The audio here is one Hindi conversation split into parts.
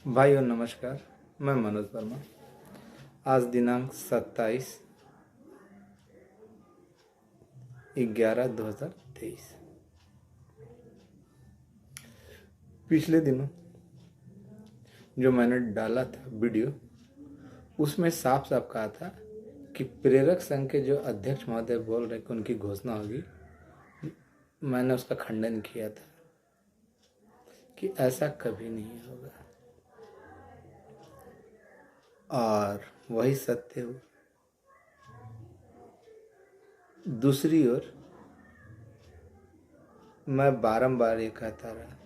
भाइयों नमस्कार। मैं मनोज वर्मा। आज दिनांक 27/11/2023। पिछले दिनों जो मैंने डाला था वीडियो, उसमें साफ साफ कहा था कि प्रेरक संघ के जो अध्यक्ष महोदय बोल रहे कि उनकी घोषणा होगी। मैंने उसका खंडन किया था कि ऐसा कभी नहीं होगा, और वही सत्य हुआ। दूसरी ओर मैं बारंबार ये कहता रहा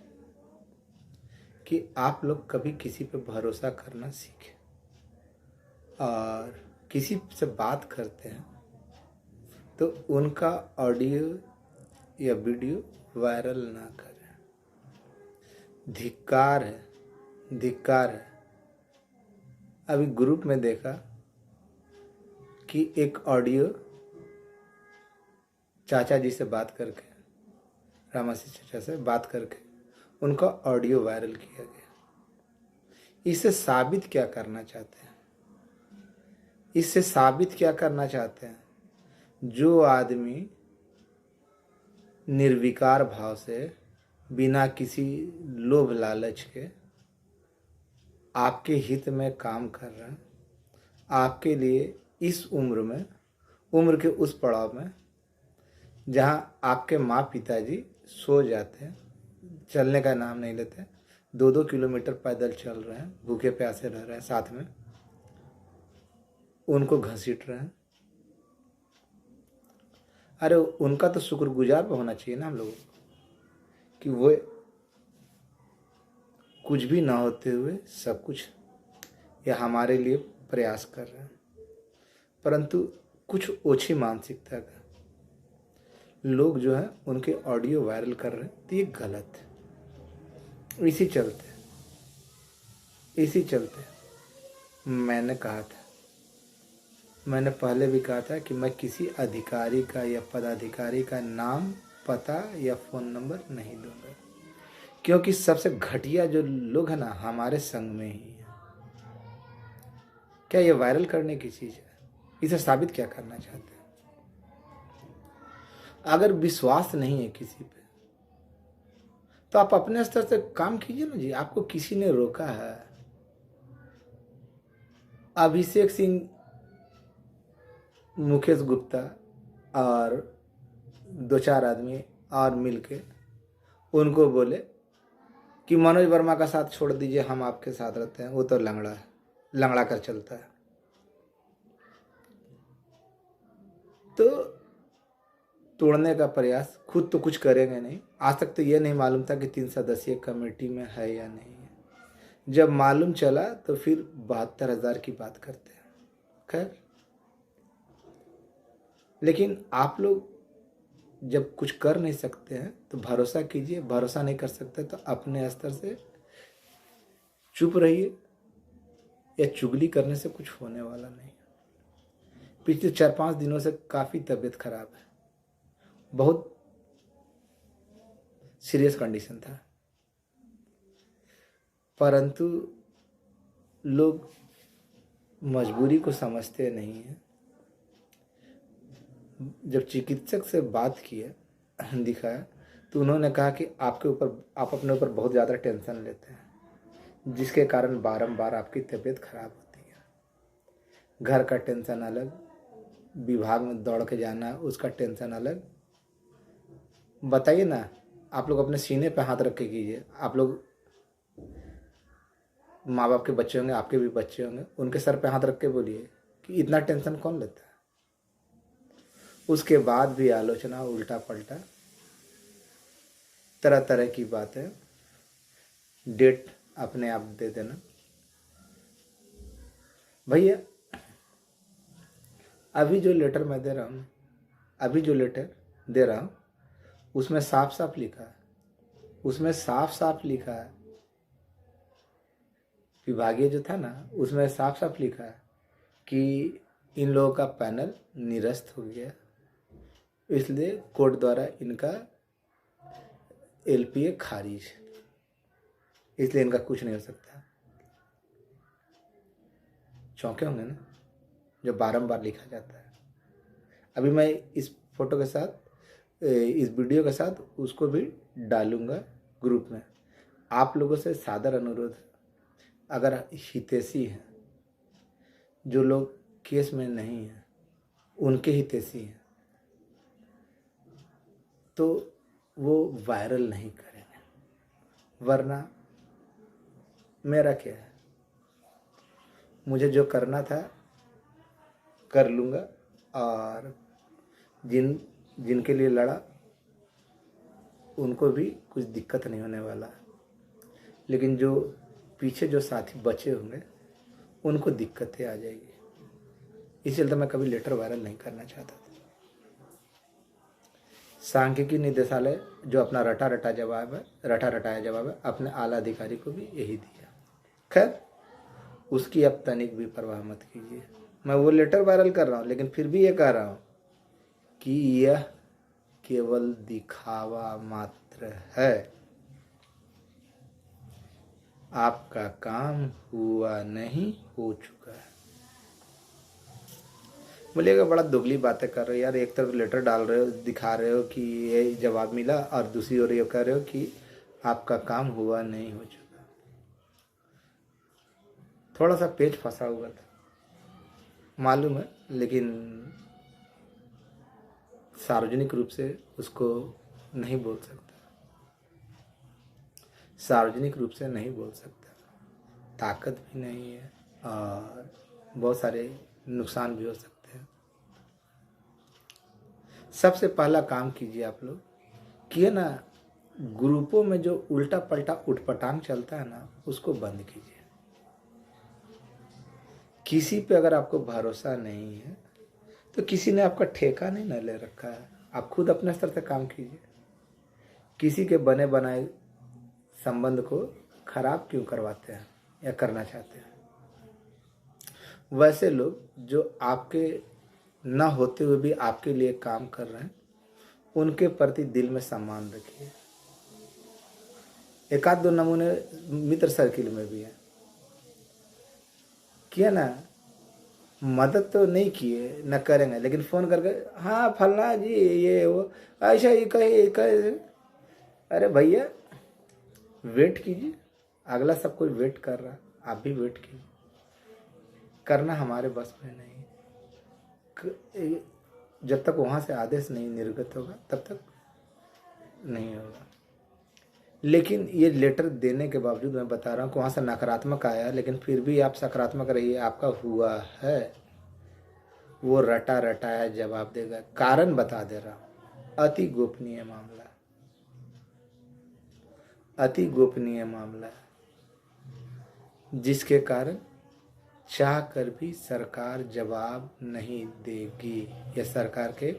कि आप लोग कभी किसी पे भरोसा करना सीखें, और किसी से बात करते हैं तो उनका ऑडियो या वीडियो वायरल ना करें। धिक्कार है, धिक्कार है। अभी ग्रुप में देखा कि एक ऑडियो चाचा जी से बात करके, रामासी चाचा से बात करके उनका ऑडियो वायरल किया गया। इससे साबित क्या करना चाहते हैं? इससे साबित क्या करना चाहते हैं? जो आदमी निर्विकार भाव से, बिना किसी लोभ लालच के आपके हित में काम कर रहा है, आपके लिए इस उम्र में, उम्र के उस पड़ाव में जहां आपके माँ पिताजी सो जाते हैं, चलने का नाम नहीं लेते, 2-2 किलोमीटर पैदल चल रहे हैं, भूखे प्यासे रह रहे हैं, साथ में उनको घसीट रहे हैं। अरे उनका तो शुक्रगुजार होना चाहिए ना हम लोगों को, कि वो कुछ भी ना होते हुए सब कुछ या हमारे लिए प्रयास कर रहे हैं। परंतु कुछ ओछी मानसिकता का लोग जो है उनके ऑडियो वायरल कर रहे हैं, तो ये गलत है। इसी चलते मैंने कहा था, मैंने पहले भी कहा था कि मैं किसी अधिकारी का या पदाधिकारी का नाम, पता या फ़ोन नंबर नहीं दूंगा, क्योंकि सबसे घटिया जो लोग हैं ना हमारे संग में ही है। क्या ये वायरल करने की चीज़ है? इसे साबित क्या करना चाहते हैं? अगर विश्वास नहीं है किसी पे, तो आप अपने स्तर से काम कीजिए ना जी। आपको किसी ने रोका है? अभिषेक सिंह, मुकेश गुप्ता और 2-4 आदमी और मिलके उनको बोले कि मनोज वर्मा का साथ छोड़ दीजिए, हम आपके साथ रहते हैं, वो तो लंगड़ा है, लंगड़ा कर चलता है। तो तोड़ने का प्रयास, खुद तो कुछ करेंगे नहीं। आज तक तो ये नहीं मालूम था कि 3 सदस्यीय कमेटी में है या नहीं है। जब मालूम चला तो फिर 72,000 की बात करते हैं। खैर, लेकिन आप लोग जब कुछ कर नहीं सकते हैं तो भरोसा कीजिए। भरोसा नहीं कर सकते तो अपने स्तर से चुप रहिए, या चुगली करने से कुछ होने वाला नहीं। पिछले 4-5 दिनों से काफ़ी तबीयत खराब है, बहुत सीरियस कंडीशन था, परंतु लोग मजबूरी को समझते नहीं हैं। जब चिकित्सक से बात किया, दिखाया, तो उन्होंने कहा कि आप अपने ऊपर बहुत ज़्यादा टेंशन लेते हैं, जिसके कारण बारंबार आपकी तबीयत खराब होती है। घर का टेंशन अलग, विभाग में दौड़ के जाना उसका टेंशन अलग। बताइए ना, आप लोग अपने सीने पे हाथ रख के कीजिए। आप लोग माँ बाप के बच्चे होंगे, आपके भी बच्चे होंगे, उनके सर पे हाथ रख के बोलिए कि इतना टेंशन कौन लेता है। उसके बाद भी आलोचना, उल्टा पलटा, तरह तरह की बातें, डेट अपने आप दे देना। भैया, अभी जो लेटर मैं दे रहा हूँ, उसमें साफ साफ लिखा है, विभागीय जो था ना, उसमें साफ साफ लिखा है कि इन लोगों का पैनल निरस्त हो गया, इसलिए कोर्ट द्वारा इनका LPA खारिज, इसलिए इनका कुछ नहीं हो सकता। चौंके होंगे ना, जो बारंबार लिखा जाता है। अभी मैं इस फोटो के साथ, इस वीडियो के साथ उसको भी डालूंगा ग्रुप में। आप लोगों से सादर अनुरोध है, अगर हितैषी हैं, जो लोग केस में नहीं हैं, उनके हितैषी हैं, तो वो वायरल नहीं करेंगे, वरना मेरा क्या है, मुझे जो करना था कर लूँगा, और जिनके लिए लड़ा उनको भी कुछ दिक्कत नहीं होने वाला। लेकिन जो पीछे जो साथी बचे होंगे उनको दिक्कतें आ जाएगी। इस चलते मैं कभी लेटर वायरल नहीं करना चाहता था। सांख्यिकी निदेशालय जो अपना रटा रटाया जवाब है, अपने आला अधिकारी को भी यही दिया। खैर, उसकी अब तनिक भी परवाह मत कीजिए। मैं वो लेटर वायरल कर रहा हूँ, लेकिन फिर भी ये कह रहा हूँ कि यह केवल दिखावा मात्र है। आपका काम हुआ नहीं, हो चुका है। बोलिएगा बड़ा दुबली बातें कर रहे हो यार, एक तरफ लेटर डाल रहे हो, दिखा रहे हो कि ये जवाब मिला, और दूसरी ओर ये कह रहे हो कि आपका काम हुआ नहीं, हो चुका। थोड़ा सा पेच फंसा हुआ था मालूम है, लेकिन सार्वजनिक रूप से उसको नहीं बोल सकता, सार्वजनिक रूप से नहीं बोल सकता। ताकत भी नहीं है और बहुत सारे नुकसान भी हो सकते हैं। सबसे पहला काम कीजिए आप लोग कि है ना, ग्रुपों में जो उल्टा पल्टा उठपटांग चलता है ना, उसको बंद कीजिए। किसी पे अगर आपको भरोसा नहीं है तो किसी ने आपका ठेका नहीं न ले रखा है, आप खुद अपने स्तर से काम कीजिए। किसी के बने बनाए संबंध को खराब क्यों करवाते हैं या करना चाहते हैं? वैसे लोग जो आपके न होते हुए भी आपके लिए काम कर रहे हैं, उनके प्रति दिल में सम्मान रखिए। एक आध दो नमूने मित्र सर्किल में भी हैं, किया ना, मदद तो नहीं किए, न करेंगे, लेकिन फ़ोन करके हाँ फलना जी ये वो ऐसा ही कहे। अरे भैया वेट कीजिए, अगला सब कोई वेट कर रहा, आप भी वेट कीजिए। करना हमारे बस में नहीं। जब तक वहाँ से आदेश नहीं निर्गत होगा तब तक नहीं होगा। लेकिन ये लेटर देने के बावजूद मैं बता रहा हूँ कि वहाँ से नकारात्मक आया, लेकिन फिर भी आप सकारात्मक रहिए, आपका हुआ है। वो रटाया जवाब देगा। कारण बता दे रहा हूँ, अति गोपनीय मामला, अति गोपनीय मामला है, जिसके कारण चाह कर भी सरकार जवाब नहीं देगी, या सरकार के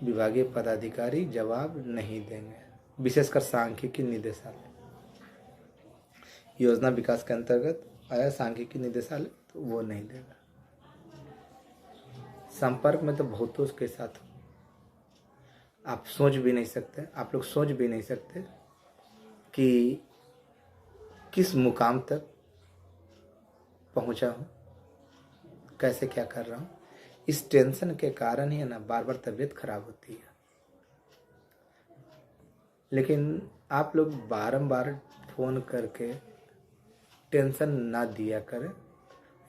विभागीय पदाधिकारी जवाब नहीं देंगे। विशेषकर सांख्यिकी निदेशालय, योजना विकास के अंतर्गत आया सांख्यिकी निदेशालय, तो वो नहीं देगा। संपर्क में तो बहुतों के साथ आप सोच भी नहीं सकते, आप लोग सोच भी नहीं सकते कि किस मुकाम तक पहुंचा हूँ, कैसे क्या कर रहा हूँ। इस टेंशन के कारण ही है ना, बार बार तबीयत खराब होती है। लेकिन आप लोग बारंबार फ़ोन करके टेंशन ना दिया करें।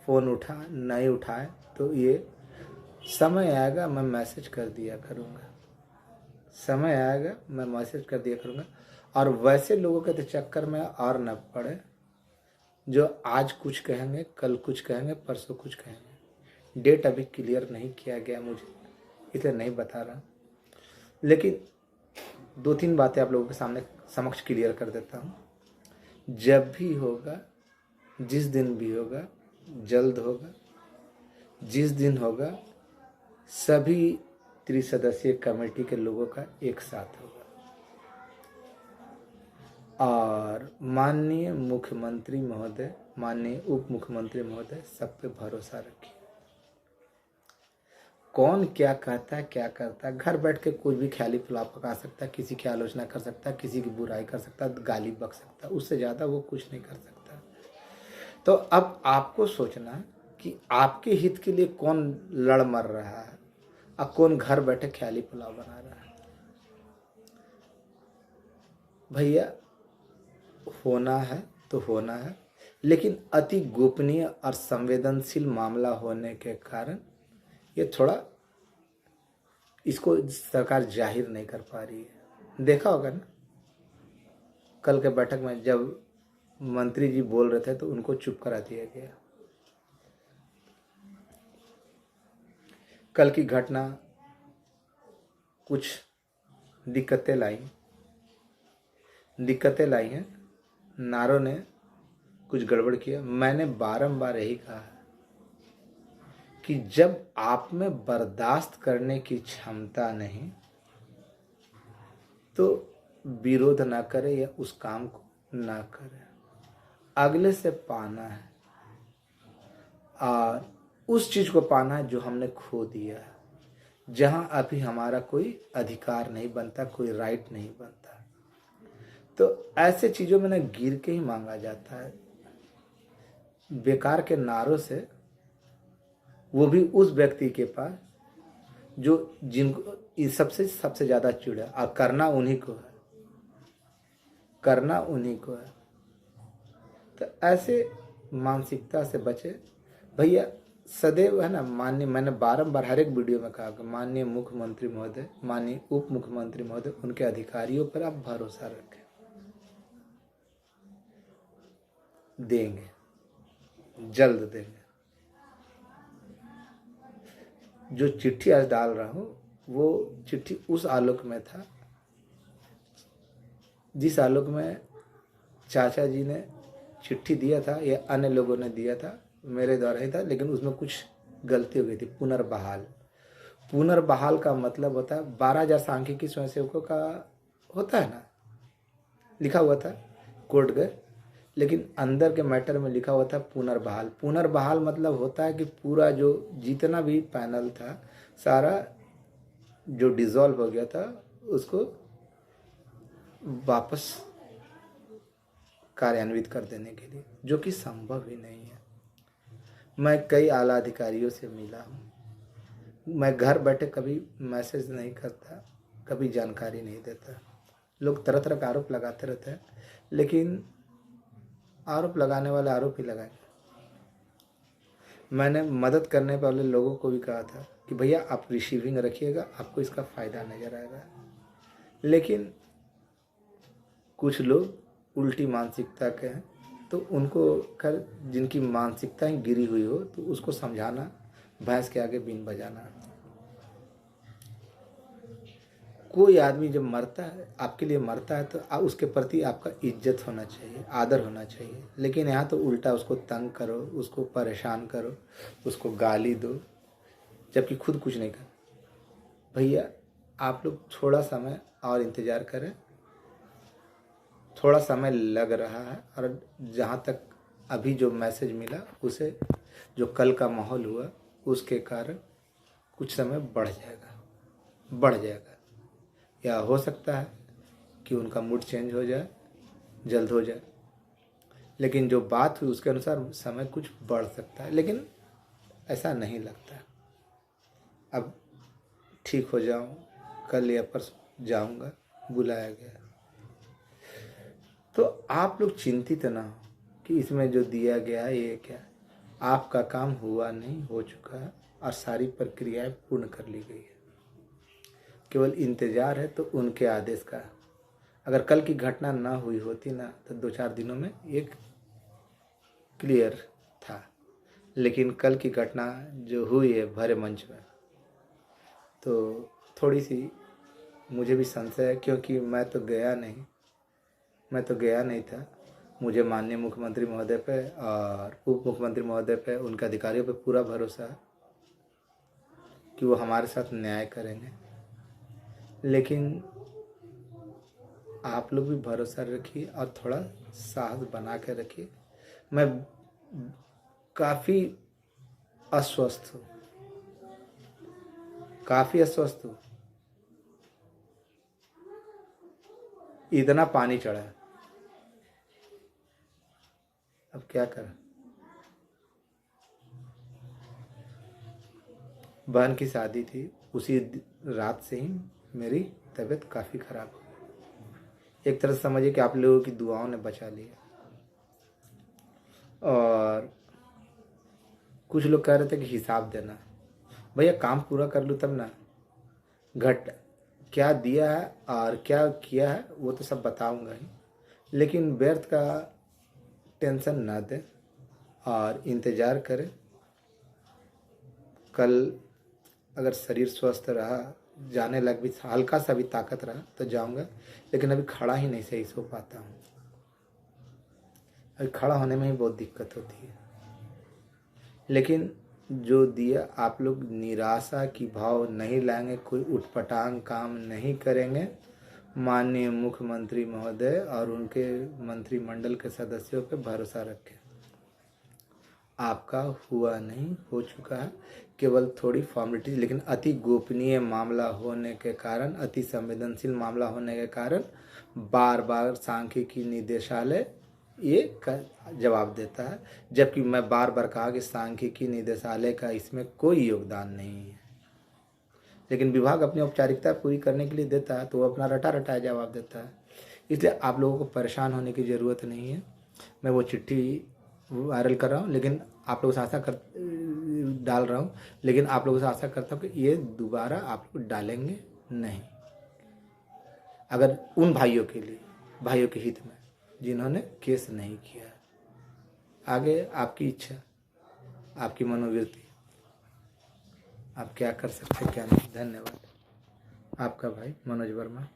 फ़ोन नहीं उठाए तो ये समय आएगा मैं मैसेज कर दिया करूँगा, समय आएगा मैं मैसेज कर दिया करूँगा। और वैसे लोगों के तो चक्कर में और न पड़े, जो आज कुछ कहेंगे, कल कुछ कहेंगे, परसों कुछ कहेंगे। डेट अभी क्लियर नहीं किया गया मुझे, इसलिए नहीं बता रहा। लेकिन दो तीन बातें आप लोगों के सामने समक्ष क्लियर कर देता हूँ। जब भी होगा, जिस दिन भी होगा, जल्द होगा, जिस दिन होगा, सभी त्रिसदस्यीय कमेटी के लोगों का एक साथ होगा। और माननीय मुख्यमंत्री महोदय, माननीय उप मुख्यमंत्री महोदय, सब पे भरोसा रखिए। कौन क्या कहता है, क्या करता है, घर बैठ के कोई भी ख्याली पुलाव पका सकता है, किसी की आलोचना कर सकता है, किसी की बुराई कर सकता है, गाली बक सकता है, उससे ज़्यादा वो कुछ नहीं कर सकता। तो अब आपको सोचना है कि आपके हित के लिए कौन लड़ मर रहा है और कौन घर बैठे ख्याली पुलाव बना रहा है। भैया होना है तो होना है, लेकिन अति गोपनीय और संवेदनशील मामला होने के कारण ये थोड़ा इसको सरकार जाहिर नहीं कर पा रही है। देखा होगा ना, कल के बैठक में जब मंत्री जी बोल रहे थे तो उनको चुप करा दिया गया। कल की घटना कुछ दिक्कतें लाई हैं। नारों ने कुछ गड़बड़ किया। मैंने बारंबार यही कहा है कि जब आप में बर्दाश्त करने की क्षमता नहीं तो विरोध ना करें या उस काम को ना करें। अगले से पाना है और उस चीज को पाना है जो हमने खो दिया है, जहां अभी हमारा कोई अधिकार नहीं बनता, कोई राइट नहीं बनता। तो ऐसे चीजों में ना गिर के ही मांगा जाता है। बेकार के नारों से, वो भी उस व्यक्ति के पास जो जिनको इस सबसे ज्यादा चिढ़ है, और करना उन्हीं को है। तो ऐसे मानसिकता से बचे भैया। सदैव है ना, माननीय, मैंने बारंबार हर एक वीडियो में कहा कि माननीय मुख्यमंत्री महोदय, माननीय उप मुख्यमंत्री महोदय, उनके अधिकारियों पर आप भरोसा रखें, देंगे, जल्द देंगे। जो चिट्ठी आज डाल रहा हूं वो चिट्ठी उस आलोक में था जिस आलोक में चाचा जी ने चिट्ठी दिया था या अन्य लोगों ने दिया था, मेरे द्वारा ही था, लेकिन उसमें कुछ गलती हो गई थी। पुनर्बहाल का मतलब होता है 12,000 सांख्यिकी स्वयंसेवकों का होता है ना, लिखा हुआ था, कोर्ट गए, लेकिन अंदर के मैटर में लिखा हुआ था पुनर्बहाल मतलब होता है कि पूरा जो जितना भी पैनल था सारा जो डिसॉल्व हो गया था उसको वापस कार्यान्वित कर देने के लिए, जो कि संभव ही नहीं है। मैं कई आला अधिकारियों से मिला हूँ। मैं घर बैठे कभी मैसेज नहीं करता, कभी जानकारी नहीं देता। लोग तरह तरह का आरोप लगाते रहते हैं, लेकिन आरोप लगाने वाले आरोप ही लगाएंगे। मैंने मदद करने वाले लोगों को भी कहा था कि भैया आप रिसीविंग रखिएगा, आपको इसका फ़ायदा नज़र आएगा। लेकिन कुछ लोग उल्टी मानसिकता के हैं, तो उनको कर जिनकी मानसिकता ही गिरी हुई हो तो उसको समझाना भैंस के आगे बीन बजाना। कोई आदमी जब मरता है, आपके लिए मरता है, तो उसके प्रति आपका इज्जत होना चाहिए, आदर होना चाहिए। लेकिन यहाँ तो उल्टा उसको तंग करो, उसको परेशान करो, उसको गाली दो, जबकि खुद कुछ नहीं कर। भैया आप लोग थोड़ा समय और इंतज़ार करें, थोड़ा समय लग रहा है। और जहाँ तक अभी जो मैसेज मिला उसे, जो कल का माहौल हुआ उसके कारण कुछ समय बढ़ जाएगा, या हो सकता है कि उनका मूड चेंज हो जाए, जल्द हो जाए। लेकिन जो बात हुई उसके अनुसार समय कुछ बढ़ सकता है, लेकिन ऐसा नहीं लगता। अब ठीक हो जाऊं, कल या परसों जाऊंगा, बुलाया गया। तो आप लोग चिंतित ना हो कि इसमें जो दिया गया है ये क्या। आपका काम हुआ नहीं, हो चुका है और सारी प्रक्रियाएं पूर्ण कर ली गई है। केवल इंतज़ार है तो उनके आदेश का। अगर कल की घटना ना हुई होती ना तो 2-4 दिनों में एक क्लियर था। लेकिन कल की घटना जो हुई है भरे मंच में, तो थोड़ी सी मुझे भी संशय है, क्योंकि मैं तो गया नहीं था। मुझे माननीय मुख्यमंत्री महोदय पे और उप मुख्यमंत्री महोदय पे, उनके अधिकारियों पे पूरा भरोसा है कि वो हमारे साथ न्याय करेंगे। लेकिन आप लोग भी भरोसा रखिए और थोड़ा साहस बना के रखिए। मैं काफ़ी अस्वस्थ हूँ, इतना पानी चढ़ा है, अब क्या करें। बहन की शादी थी, उसी रात से ही मेरी तबीयत काफ़ी ख़राब हो गई। एक तरह से समझिए कि आप लोगों की दुआओं ने बचा लिया। और कुछ लोग कह रहे थे कि हिसाब देना, भैया काम पूरा कर लूँ तब ना। घट क्या दिया है और क्या किया है वो तो सब बताऊंगा ही, लेकिन व्यर्थ का टेंशन ना दें और इंतज़ार करें। कल अगर शरीर स्वस्थ रहा, जाने लग भी हल्का सा भी ताकत रहा तो जाऊंगा, लेकिन अभी खड़ा ही नहीं सही सो पाता हूँ। अभी खड़ा होने में ही बहुत दिक्कत होती है। लेकिन जो दिया आप लोग निराशा की भाव नहीं लाएंगे, कोई उटपटांग काम नहीं करेंगे, माननीय मुख्यमंत्री महोदय और उनके मंत्रिमंडल के सदस्यों पे भरोसा रखें। आपका हुआ नहीं, हो चुका है, केवल थोड़ी फॉर्मेलिटी, लेकिन अति गोपनीय मामला होने के कारण, अति संवेदनशील मामला होने के कारण बार बार सांख्यिकी निदेशालय ये जवाब देता है, जबकि मैं बार बार कहा कि सांख्यिकी निदेशालय का इसमें कोई योगदान नहीं है। लेकिन विभाग अपनी औपचारिकता पूरी करने के लिए देता है तो वो अपना रटा रटाया जवाब देता है। इसलिए आप लोगों को परेशान होने की ज़रूरत नहीं है। मैं वो चिट्ठी वायरल कर रहा हूँ, लेकिन आप लोगों से आशा कर डाल रहा हूँ, लेकिन आप लोगों से आशा करता हूँ कि ये दोबारा आप लोग डालेंगे नहीं। अगर उन भाइयों के लिए, भाइयों के हित में जिन्होंने केस नहीं किया। आगे आपकी इच्छा, आपकी मनोवृत्ति, आप क्या कर सकते हैं क्या नहीं। धन्यवाद। आपका भाई मनोज वर्मा।